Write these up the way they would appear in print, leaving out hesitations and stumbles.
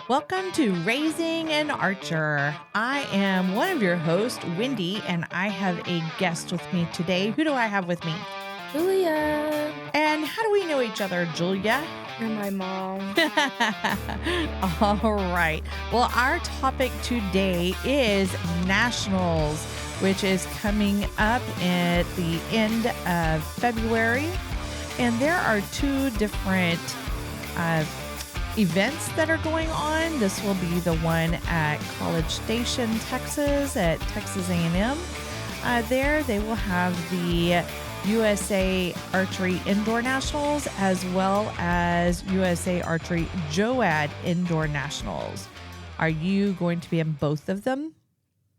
Welcome to Raising an Archer. I am one of your hosts, Wendi, and I have a guest with me today. Who do I have with me? Julia. And how do we know each other, Julia? You're my mom. All right. Well, our topic today is nationals, which is coming up at the end of February. And there are two different events that are going on. This will be the one at College Station, Texas, at Texas A&M. There they will have the USA Archery Indoor Nationals as well as USA Archery JOAD Indoor Nationals. Are you going to be in both of them?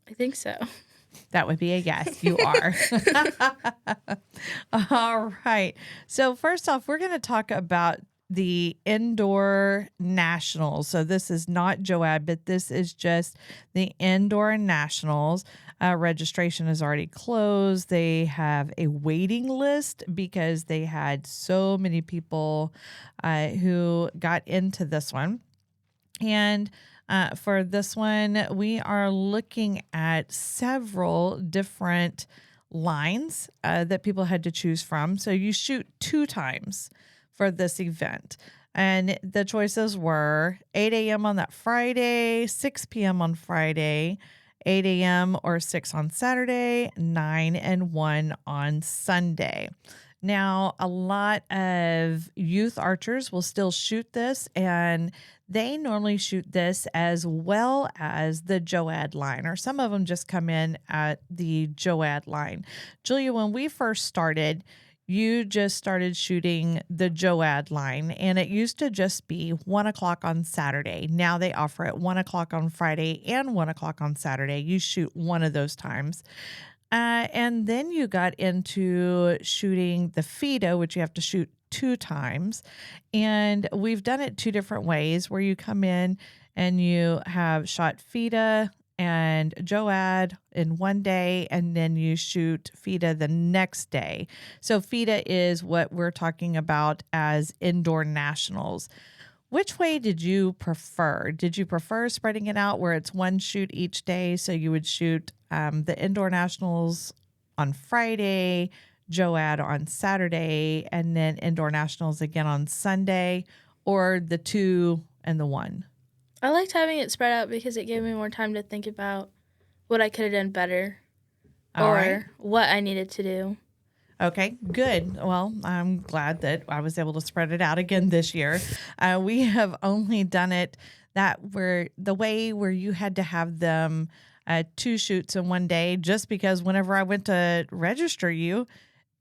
I think so. That would be a yes. You are. All right. So first off, we're going to talk about the indoor nationals. So this is not JOAD, but this is just the indoor nationals. Registration is already closed. They have a waiting list because they had so many people who got into this one. And for this one, we are looking at several different lines that people had to choose from. So you shoot 2 times for this event. And the choices were 8 a.m. on that Friday, 6 p.m. on Friday, 8 a.m. or 6 on Saturday, 9 and 1 on Sunday. Now, a lot of youth archers will still shoot this, and they normally shoot this as well as the JOAD line, or some of them just come in at the JOAD line. Julia, when we first started, you just started shooting the JOAD line, and it used to just be 1 o'clock on Saturday. Now they offer it 1 o'clock on Friday and 1 o'clock on Saturday. You shoot one of those times. And then you got into shooting the FIDA, which you have to shoot 2 times. And we've done it 2 different ways where you come in and you have shot FIDA and JOAD in one day, and then you shoot FIDA the next day. So FIDA is what we're talking about as indoor nationals. Which way did you prefer? Did you prefer spreading it out where it's one shoot each day? So you would shoot the indoor nationals on Friday, JOAD on Saturday, and then indoor nationals again on Sunday, or the 2 and the 1? I liked having it spread out because it gave me more time to think about what I could have done better or what I needed to do. Okay, good. Well, I'm glad that I was able to spread it out again this year. We have only done it the way where you had to have them 2 shoots in one day, just because whenever I went to register you,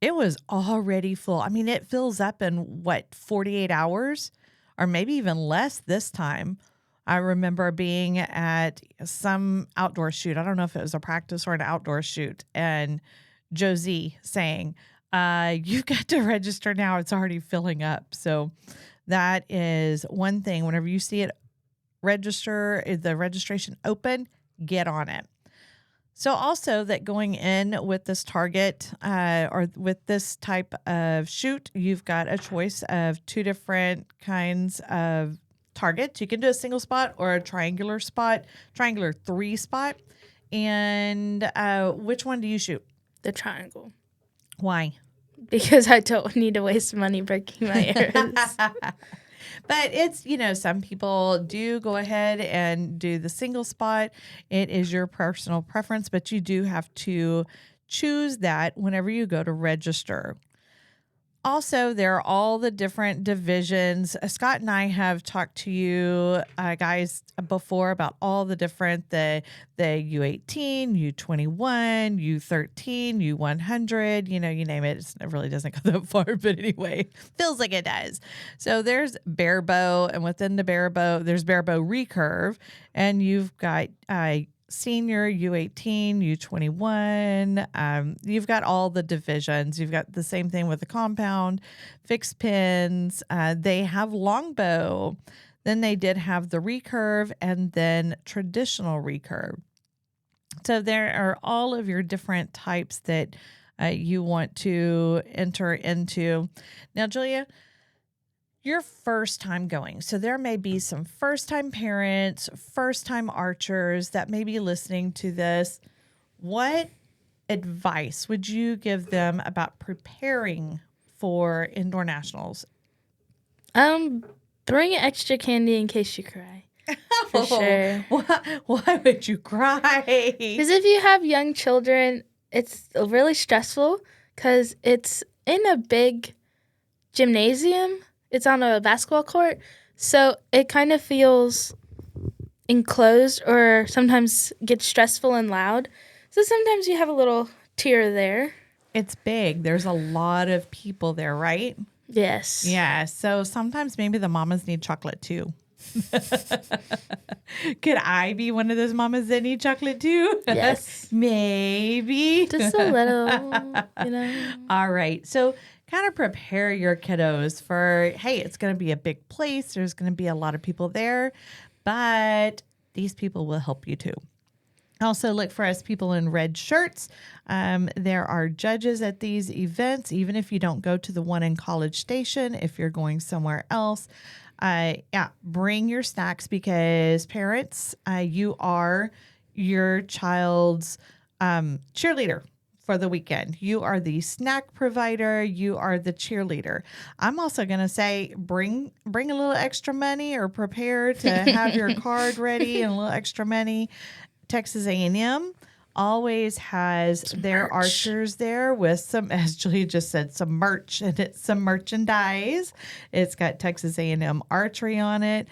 it was already full. I mean, it fills up in 48 hours or maybe even less this time. I remember being at some outdoor shoot. I don't know if it was a practice or an outdoor shoot, and Josie saying, you've got to register now. It's already filling up. So that is one thing. Whenever you see it the registration open, get on it. So also that going in with this target or with this type of shoot, you've got a choice of 2 different kinds of targets. You can do a single spot or a triangular 3 spot. And which one do you shoot? The triangle. Why? Because I don't need to waste money breaking my arrows. But it's, some people do go ahead and do the single spot. It is your personal preference, but you do have to choose that whenever you go to register. Also, there are all the different divisions. Scott and I have talked to you guys before about all the different, the U18, U21, U13, U100, you name it. It really doesn't go that far, but anyway, feels like it does. So there's bare bow, and within the bare bow, there's bare bow recurve, and you've got senior, U18, U21. You've got all the divisions. You've got the same thing with the compound, fixed pins. They have longbow. Then they did have the recurve and then traditional recurve. So there are all of your different types that you want to enter into. Now, Julia, your first time going. So there may be some first time parents, first time archers that may be listening to this. What advice would you give them about preparing for indoor nationals? Bring extra candy in case you cry. For sure. Why would you cry? Because if you have young children, it's really stressful because it's in a big gymnasium. It's on a basketball court. So it kind of feels enclosed or sometimes gets stressful and loud. So sometimes you have a little tear there. It's big. There's a lot of people there, right? Yes. Yeah. So sometimes maybe the mamas need chocolate too. Could I be one of those mamas that need chocolate too? Yes. Maybe. Just a little, All right. So kind of prepare your kiddos for, hey, it's going to be a big place. There's going to be a lot of people there, but these people will help you too. Also, look for us people in red shirts. There are judges at these events, even if you don't go to the one in College Station, if you're going somewhere else. Bring your snacks because parents, you are your child's cheerleader for the weekend. You are the snack provider. You are the cheerleader. I'm also going to say bring a little extra money or prepare to have your card ready and a little extra money. Texas A&M always has their archers there with some, as Julia just said, some merch, and it's some merchandise. It's got Texas A&M Archery on it.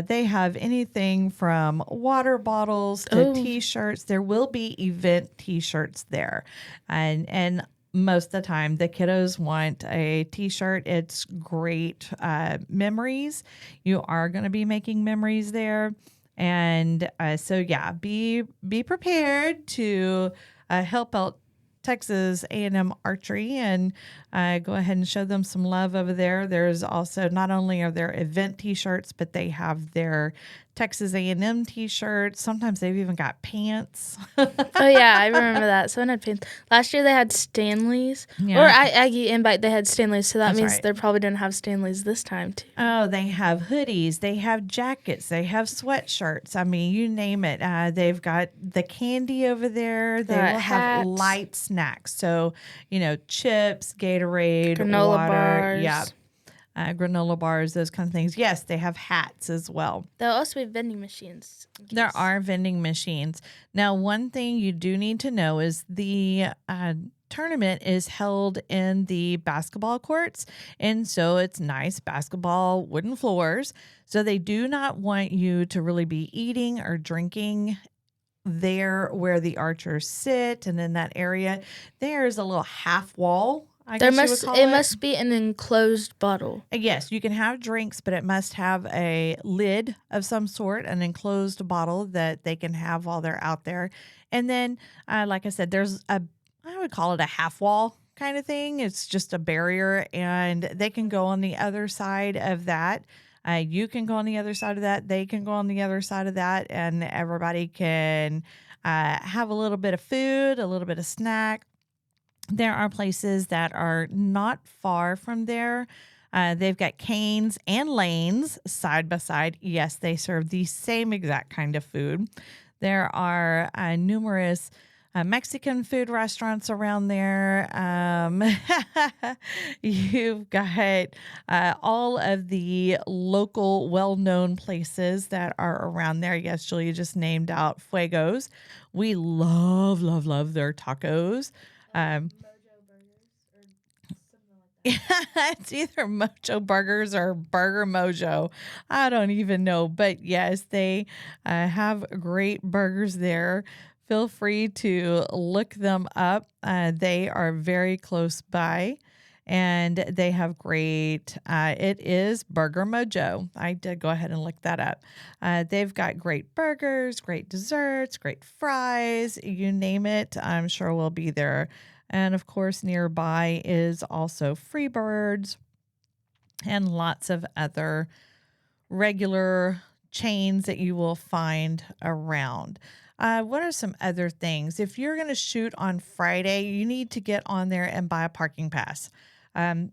They have anything from water bottles to T-shirts. There will be event T-shirts there. And most of the time, the kiddos want a T-shirt. It's great memories. You are going to be making memories there. And be prepared to help out Texas A&M Archery and go ahead and show them some love over there. There's also, not only are there event T-shirts, but they have their Texas A&M T-shirts. Sometimes they've even got pants. Oh, yeah, I remember that. Someone had pants. Last year they had Stanleys. Yeah. Or Aggie Invite, they had Stanleys, so that means right. They're probably going to have Stanleys this time, too. Oh, they have hoodies. They have jackets. They have sweatshirts. I mean, you name it. They've got the candy over there. They will have light snacks. So, chips, Gatorade, granola water. Bars. Yeah. Granola bars, those kind of things. Yes, they have hats as well. There'll also be vending machines. There are vending machines. Now, one thing you do need to know is the tournament is held in the basketball courts. And so it's nice basketball wooden floors. So they do not want you to really be eating or drinking there where the archers sit. And in that area, there's a little half wall. It must be an enclosed bottle. Yes, you can have drinks, but it must have a lid of some sort, an enclosed bottle that they can have while they're out there. And then, like I said, there's I would call it a half wall kind of thing. It's just a barrier, and they can go on the other side of that. You can go on the other side of that. They can go on the other side of that, and everybody can have a little bit of food, a little bit of snack. There are places that are not far from there. They've got canes and lanes side by side. Yes, they serve the same exact kind of food. There are numerous Mexican food restaurants around there. You've got all of the local well-known places that are around there. Yes, Julia just named out Fuegos. We love, love, love their tacos. Mojo Burgers or something like that. It's either Mojo Burgers or Burger Mojo. I don't even know. But yes, they have great burgers there. Feel free to look them up. They are very close by. And they have great, it is Burger Mojo. I did go ahead and look that up. They've got great burgers, great desserts, great fries, you name it. I'm sure we'll be there. And of course, nearby is also Freebirds and lots of other regular chains that you will find around. What are some other things? If you're going to shoot on Friday, you need to get on there and buy a parking pass.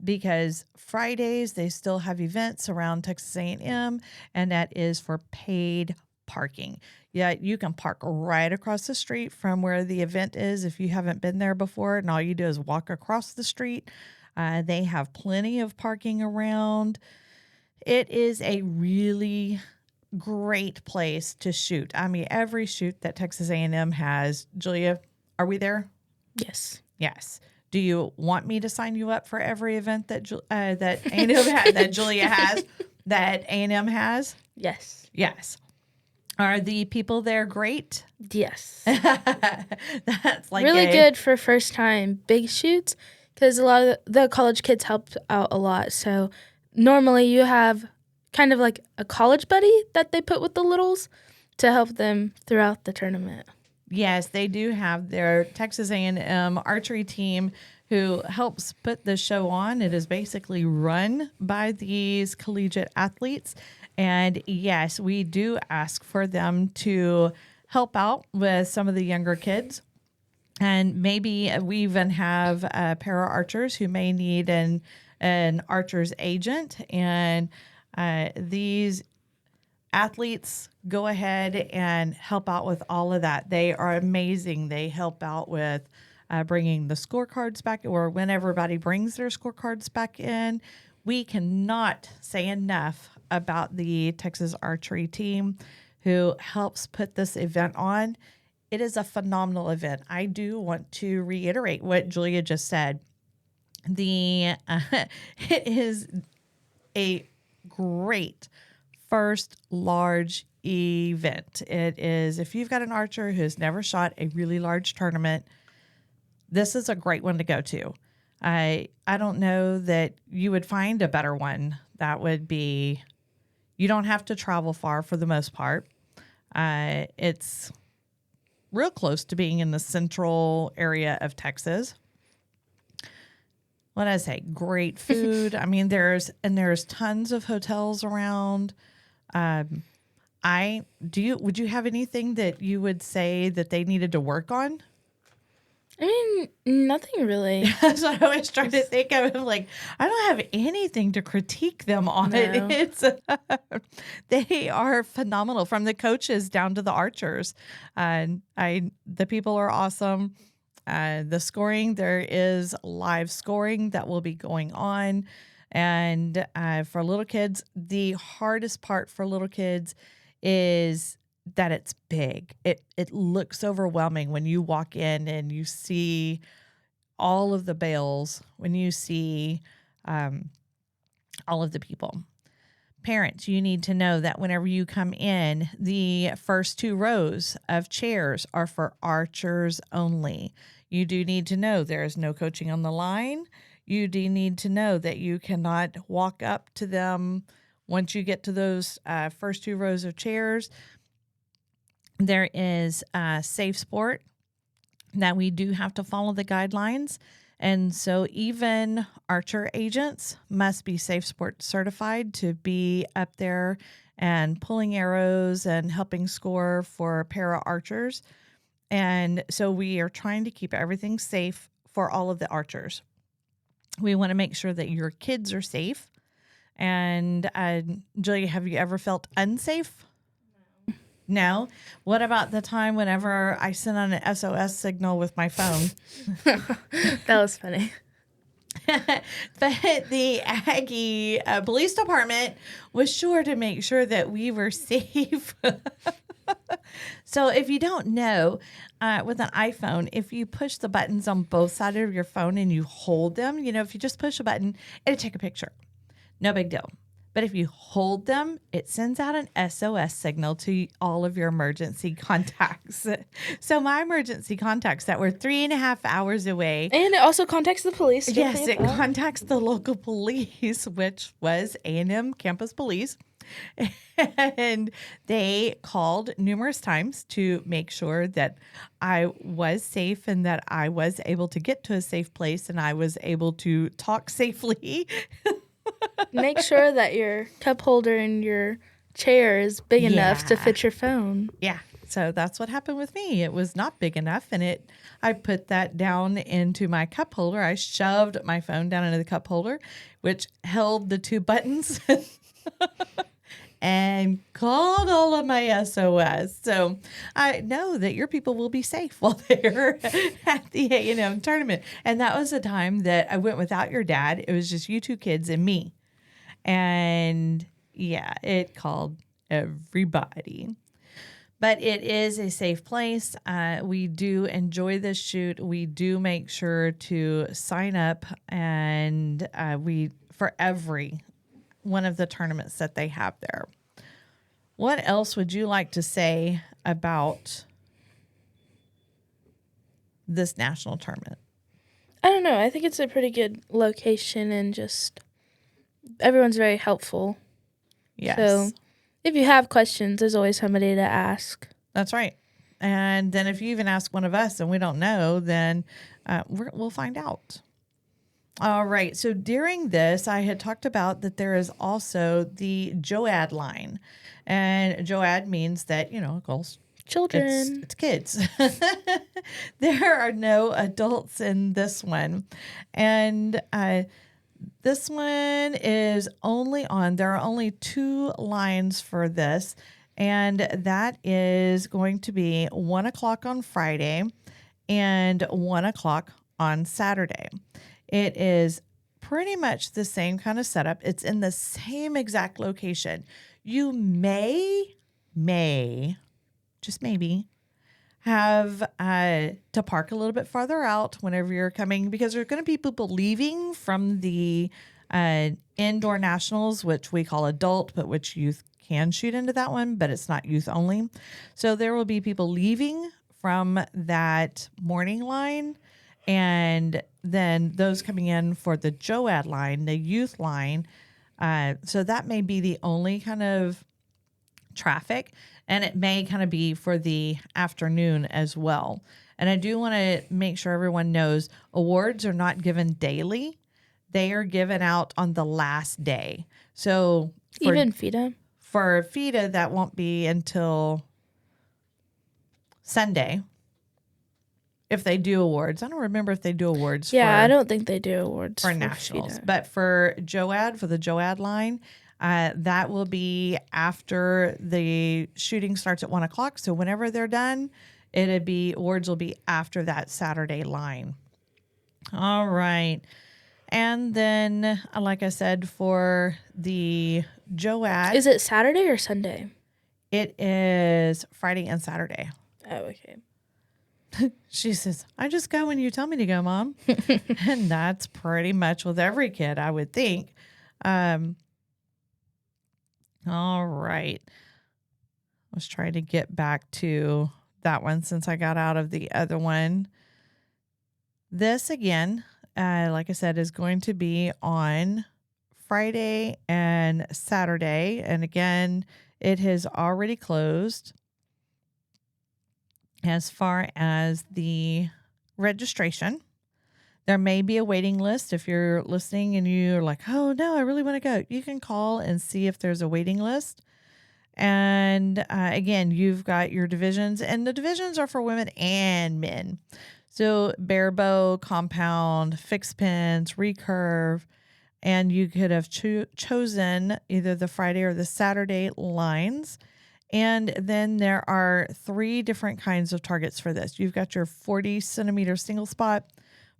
because Fridays they still have events around Texas A&M, and that is for paid parking. Yeah, you can park right across the street from where the event is if you haven't been there before, and all you do is walk across the street. They have plenty of parking around. It is a really great place to shoot. I mean, every shoot that Texas A&M has. Julia, are we there? Yes. Yes. Do you want me to sign you up for every event that that A&M that Julia has, that A&M has? Yes. Yes. Are the people there great? Yes. That's like really good for first time big shoots, because a lot of the college kids help out a lot. So normally you have kind of like a college buddy that they put with the littles to help them throughout the tournament. Yes, they do have their Texas A&M archery team who helps put the show on. It is basically run by these collegiate athletes. And yes, we do ask for them to help out with some of the younger kids. And maybe we even have para archers who may need an archer's agent. And these athletes go ahead and help out with all of that. They are amazing. They help out with bringing the scorecards back, or when everybody brings their scorecards back in. We cannot say enough about the Texas archery team who helps put this event on. It is a phenomenal event. I do want to reiterate what Julia just said. It is a great first large event. It is, if you've got an archer who's never shot a really large tournament, this is a great one to go to. I don't know that you would find a better one. That would be, you don't have to travel far for the most part. It's real close to being in the central area of Texas. What did I say? Great food. I mean, there's tons of hotels around. Would you have anything that you would say that they needed to work on? I mean, nothing really. That's what I was trying to think of. Like, I don't have anything to critique them on. No. It's they are phenomenal, from the coaches down to the archers. The people are awesome. The scoring, there is live scoring that will be going on. And for little kids, the hardest part for little kids is that it's big. It looks overwhelming when you walk in and you see all of the bales, when you see all of the people. Parents, you need to know that whenever you come in, the first 2 rows of chairs are for archers only. You do need to know there is no coaching on the line. You do need to know that you cannot walk up to them once you get to those first 2 rows of chairs. There is safe sport that we do have to follow the guidelines. And so even archer agents must be safe sport certified to be up there and pulling arrows and helping score for para archers. And so we are trying to keep everything safe for all of the archers. We want to make sure that your kids are safe. And Julia, have you ever felt unsafe? No. What about the time whenever I sent on an SOS signal with my phone? That was funny. But the Aggie Police Department was sure to make sure that we were safe. So if you don't know, with an iPhone, if you push the buttons on both sides of your phone and you hold them, if you just push a button, it'll take a picture. No big deal. But if you hold them, it sends out an SOS signal to all of your emergency contacts. So my emergency contacts that were 3.5 hours away. And it also contacts the police. Yes, it contacts the local police, which was A&M Campus Police. And they called numerous times to make sure that I was safe and that I was able to get to a safe place and I was able to talk safely. Make sure that your cup holder and your chair is big enough to Yeah. fit your phone. Yeah. So that's what happened with me. It was not big enough, and I put that down into my cup holder. I shoved my phone down into the cup holder, which held the 2 buttons and called all of my SOS. So I know that your people will be safe while they're at the A&M tournament. And that was the time that I went without your dad. It was just you 2 kids and me. And yeah, it called everybody. But it is a safe place. We do enjoy this shoot. We do make sure to sign up, and for every one of the tournaments that they have there. What else would you like to say about this national tournament? I don't know. I think it's a pretty good location and just everyone's very helpful. Yes. So if you have questions, there's always somebody to ask. That's right. And then if you even ask one of us and we don't know, then we'll find out. All right. So during this, I had talked about that there is also the JOAD line. And JOAD means that, of course, Children. it's kids. There are no adults in this one. And this one is there are only 2 lines for this. And that is going to be 1 o'clock on Friday and 1 o'clock on Saturday. It is pretty much the same kind of setup. It's in the same exact location. You may, just maybe, have to park a little bit farther out whenever you're coming, because there's going to be people leaving from the indoor nationals, which we call adult, but which youth can shoot into that one, but it's not youth only. So there will be people leaving from that morning line, and then those coming in for the JOAD line, the youth line. So that may be the only kind of traffic, and it may kind of be for the afternoon as well. And I do want to make sure everyone knows awards are not given daily. They are given out on the last day. So Even FIDA? For FIDA, that won't be until Sunday. If they do awards. I don't remember if they do awards. Yeah, I don't think they do awards for nationals. FIDA. But for JOAD, for the JOAD line, that will be after the shooting starts at 1 o'clock. So whenever they're done, awards will be after that Saturday line. All right. And then, like I said, for the JOAD. Is it Saturday or Sunday? It is Friday and Saturday. Oh, okay. She says, I just go when you tell me to go, Mom. And that's pretty much with every kid, I would think. All right. Let's try to get back to that one since I got out of the other one. This, again, like I said, is going to be on Friday and Saturday. And again, it has already closed as far as the registration. There may be a waiting list. If you're listening and you're like, oh, no, I really want to go, you can call and see if there's a waiting list. And again, you've got your divisions, and the divisions are for women and men. So bare bow, compound, fixed pins, recurve, and you could have chosen either the Friday or the Saturday lines. And then there are 3 different kinds of targets for this. You've got your 40 centimeter single spot,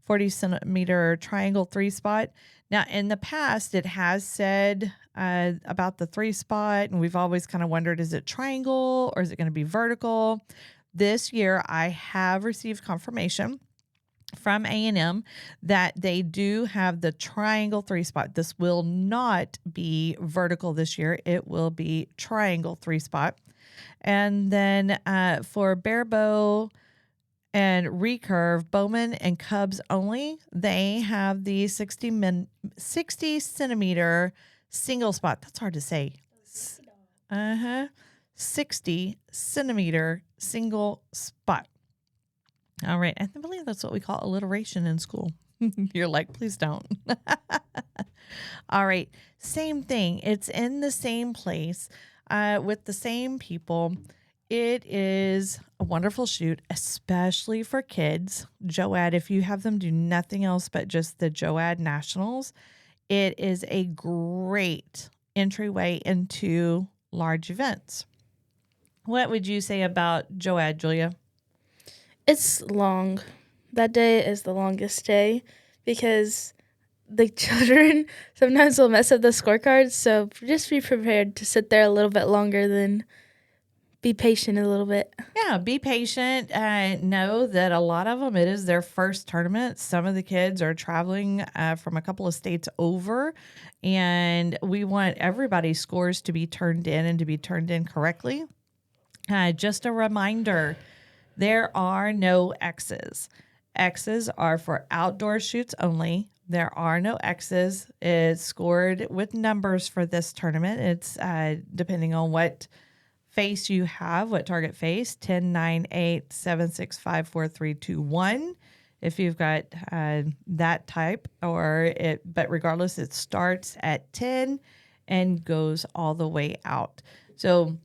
40 centimeter triangle 3 spot. Now, in the past, it has said about the 3 spot, and we've always kind of wondered, is it triangle or is it going to be vertical? This year, I have received confirmation from A&M that they do have the triangle 3 spot. This will not be vertical this year. It will be triangle 3 spot. And then for bare bow and recurve, Bowman and Cubs only, they have the 60 centimeter single spot. That's hard to say. 60 centimeter single spot. All right. I believe that's what we call alliteration in school. You're like, please don't. All right. Same thing. It's in the same place. with the same people. It is a wonderful shoot, especially for kids. JOAD, if you have them do nothing else but just the JOAD Nationals, it is a great entryway into large events. What would you say about JOAD, Julia? It's long. That day is the longest day because the children sometimes will mess up the scorecards. So just be prepared to sit there a little bit longer than be patient a little bit. Yeah, be patient. Know that a lot of them, it is their first tournament. Some of the kids are traveling from a couple of states over, and we want everybody's scores to be turned in and to be turned in correctly. Just a reminder, there are no X's. X's are for outdoor shoots only. There are no X's. It's scored with numbers for this tournament. It's depending on what face you have, what target face, 10, 9, 8, 7, 6, 5, 4, 3, 2, 1. If you've got that type, but regardless, it starts at 10 and goes all the way out. So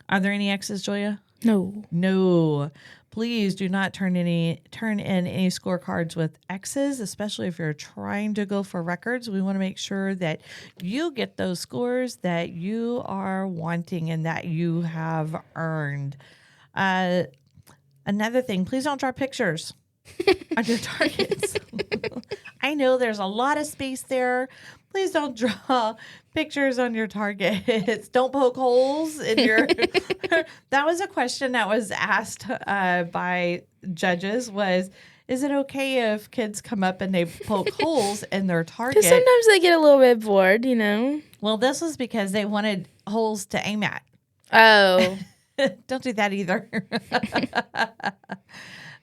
are there any X's, Julia? No. Please do not turn in any scorecards with X's, especially if you're trying to go for records. We want to make sure that you get those scores that you are wanting and that you have earned. Another thing, please don't draw pictures on your targets. I know there's a lot of space there. Please don't draw pictures on your targets. Don't poke holes in your. That was a question that was asked by judges. Is it okay if kids come up and they poke holes in their target? Because sometimes they get a little bit bored, you know. Well, this was because they wanted holes to aim at. Oh. Don't do that either.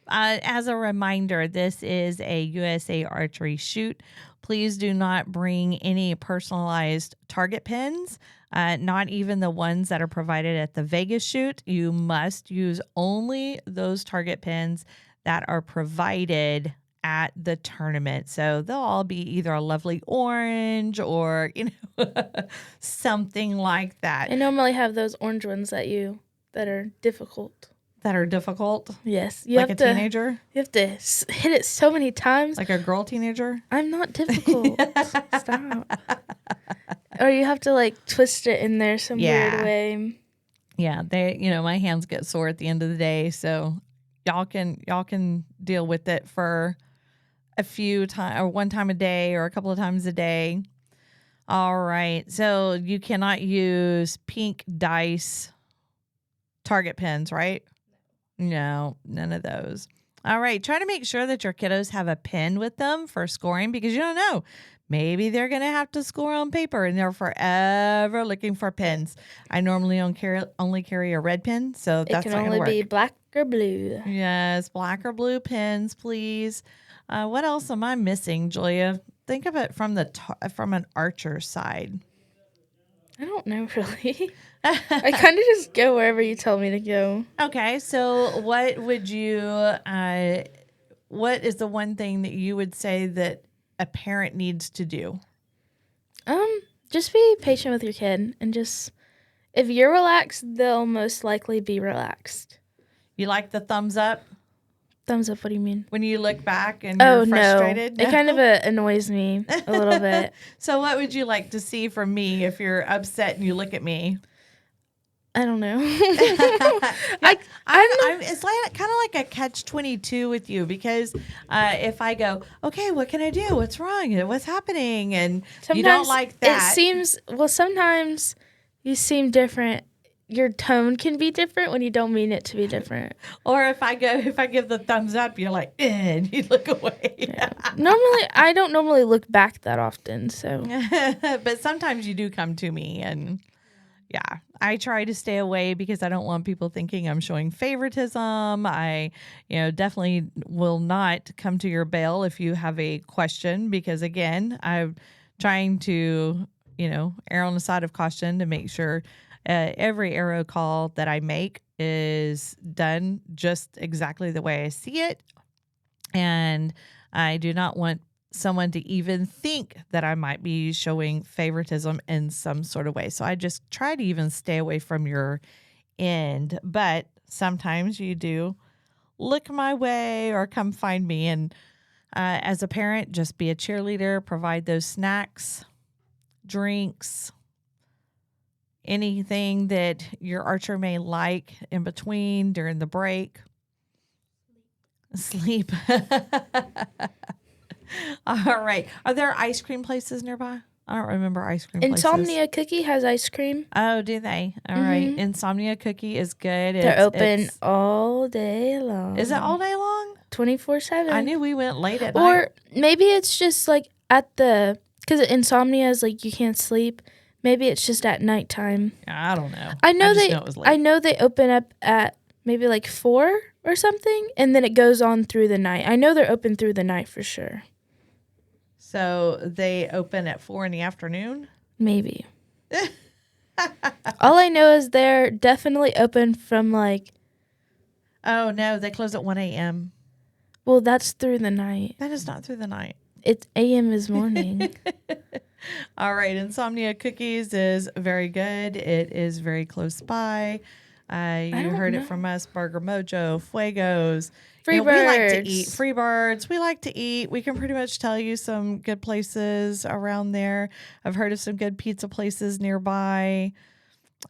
As a reminder, this is a USA Archery shoot. Please do not bring any personalized target pins, not even the ones that are provided at the Vegas shoot. You must use only those target pins that are provided at the tournament. So they'll all be either a lovely orange or, something like that. I normally have those orange ones that are difficult. That are difficult? Yes. Like a teenager? You have to hit it so many times. Like a girl teenager? I'm not difficult. Stop. Or you have to twist it in there some weird way. Yeah, my hands get sore at the end of the day, so y'all can deal with it for a few times or one time a day or a couple of times a day. All right. So you cannot use pink dice target pins, right? No, none of those. All right. Try to make sure that your kiddos have a pen with them for scoring because you don't know. Maybe they're going to have to score on paper and they're forever looking for pens. I normally only carry a red pen, so that's not going to work. It can only be black or blue. Yes, black or blue pens, please. What else am I missing, Julia? Think of it from an archer side. I don't know, really. I kind of just go wherever you tell me to go. Okay, so what is the one thing that you would say that a parent needs to do? Just be patient with your kid and just, if you're relaxed, they'll most likely be relaxed. You like the thumbs up? Thumbs up, what do you mean? When you look back and you're frustrated? No. It kind of annoys me a little bit. So what would you like to see from me if you're upset and you look at me? I don't know. It's kind of like a catch-22 with you because if I go, okay, what can I do? What's wrong? What's happening? And sometimes you don't like that. Sometimes you seem different. Your tone can be different when you don't mean it to be different. Or if I give the thumbs up, you're like, and you look away. Yeah. I don't normally look back that often. So, but sometimes you do come to me, and yeah, I try to stay away because I don't want people thinking I'm showing favoritism. I, definitely will not come to your bail if you have a question because again, I'm trying to, err on the side of caution to make sure. Every arrow call that I make is done just exactly the way I see it. And I do not want someone to even think that I might be showing favoritism in some sort of way. So I just try to even stay away from your end. But sometimes you do look my way or come find me. And as a parent, just be a cheerleader, provide those snacks, drinks, anything that your archer may like in between during the break. Sleep. All right. Are there ice cream places nearby? I don't remember ice cream places. Insomnia Cookie has ice cream. Oh, do they? All right. Insomnia Cookie is good. They're open all day long. Is it all day long? 24/7. I knew we went late at night. Or maybe it's just like because insomnia is like you can't sleep. Maybe it's just at nighttime. I don't know. I know it was late. I know they open up at maybe like 4 or something, and then it goes on through the night. I know they're open through the night for sure. So they open at 4 in the afternoon? Maybe. All I know is they're definitely open from like... Oh, no, they close at 1 a.m. Well, that's through the night. That is not through the night. It's a.m. is morning. All right. Insomnia Cookies is very good. It is very close by. You heard it from us. Burger Mojo, Fuegos. Freebirds. We like to eat. Freebirds. We like to eat. We can pretty much tell you some good places around there. I've heard of some good pizza places nearby.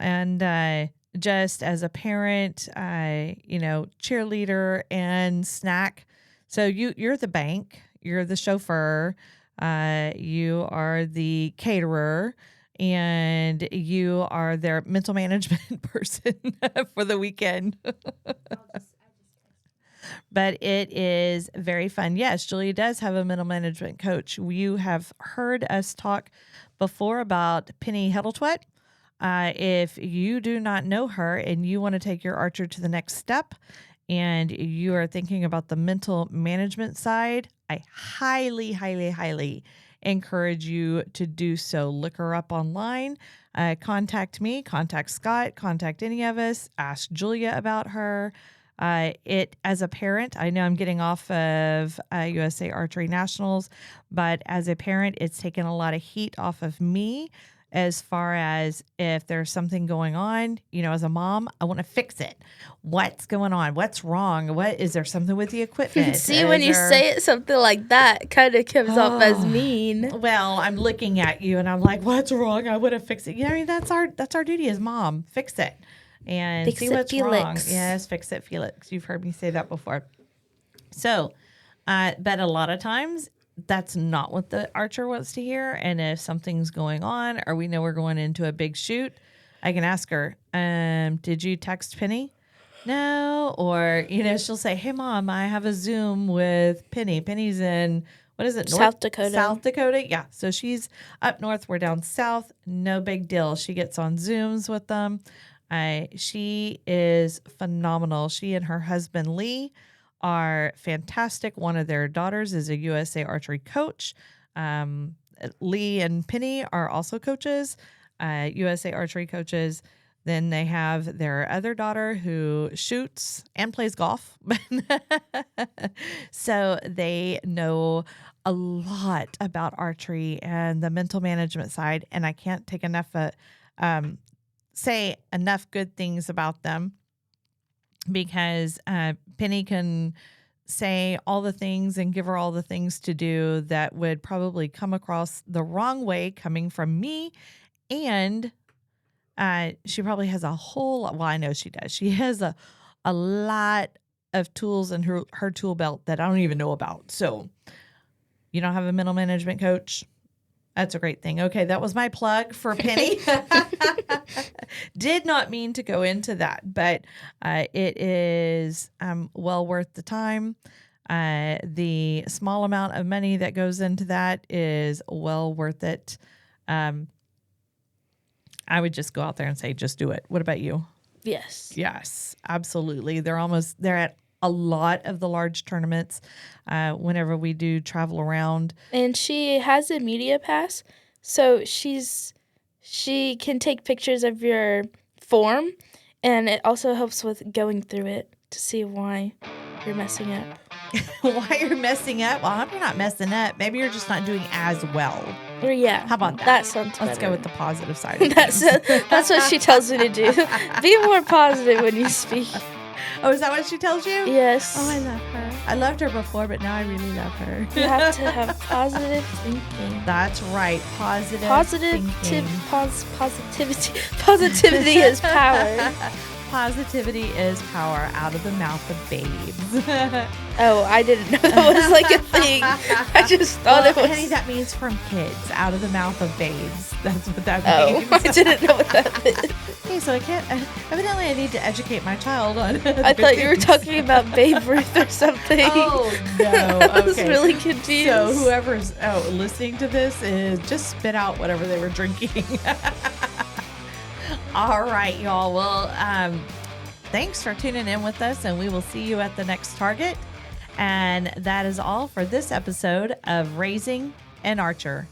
And just as a parent, cheerleader and snack. So you're the bank. You're the chauffeur. You are the caterer. And you are their mental management person for the weekend. But it is very fun. Yes, Julia does have a mental management coach. You have heard us talk before about Penny Heddletwet. If you do not know her and you want to take your archer to the next step and you are thinking about the mental management side, I highly, highly, highly encourage you to do so. Look her up online. Contact me, contact Scott, contact any of us. Ask Julia about her. As a parent, I know I'm getting off of USA Archery Nationals, but as a parent, it's taken a lot of heat off of me as far as if there's something going on, as a mom, I want to fix it. What's going on? What's wrong? Is there something with the equipment? See, when you say it something like that, kind of comes off as mean. Well, I'm looking at you and I'm like, what's wrong? I want to fix it. That's our duty as mom. Fix it. And fix see it, what's Felix. wrong. Yes, fix it, Felix. You've heard me say that before. So, but a lot of times that's not what the archer wants to hear. And if something's going on or we know we're going into a big shoot, I can ask her, did you text Penny? No. Or, she'll say, hey, Mom, I have a Zoom with Penny. Penny's in, what is it? South Dakota. South Dakota. Yeah. So she's up north. We're down south. No big deal. She gets on Zooms with them. She is phenomenal. She and her husband, Lee, are fantastic. One of their daughters is a USA Archery coach. Lee and Penny are also coaches, USA Archery coaches. Then they have their other daughter who shoots and plays golf. So they know a lot about archery and the mental management side. And I can't take say enough good things about them because Penny can say all the things and give her all the things to do that would probably come across the wrong way coming from me. And she probably has a whole lot. Well, I know she does. She has a lot of tools in her tool belt that I don't even know about. So you don't have a mental management coach? That's a great thing. Okay, that was my plug for Penny. Did not mean to go into that, but it is well worth the time. The small amount of money that goes into that is well worth it. I would just go out there and say, just do it. What about you? Yes. Yes, absolutely. They're at a lot of the large tournaments whenever we do travel around. And she has a media pass, so she can take pictures of your form, and it also helps with going through it to see why you're messing up. Why you're messing up? Well, I hope you're not messing up. Maybe you're just not doing as well. Or yeah. How about that? That sounds Let's better. go with the positive side of That's things. that's what she tells me to do. Be more positive when you speak. Oh, is that what she tells you? Yes. Oh, I love her. I loved her before, but now I really love her. You have to have positive thinking. That's right. Positive Positivity. thinking. Positivity is power. Positivity is power out of the mouth of babes. Oh, I didn't know that was like a thing. I just thought it was. Honey, that means from kids, out of the mouth of babes. That's what that Oh, means. I didn't know what that meant. Okay, so I can't. Evidently, I need to educate my child on. I thought you were talking about Babe Ruth or something. Oh no! I was Okay. really confused. So whoever's listening to this is just spit out whatever they were drinking. All right, y'all. Well, thanks for tuning in with us, and we will see you at the next Target. And that is all for this episode of Raising an Archer.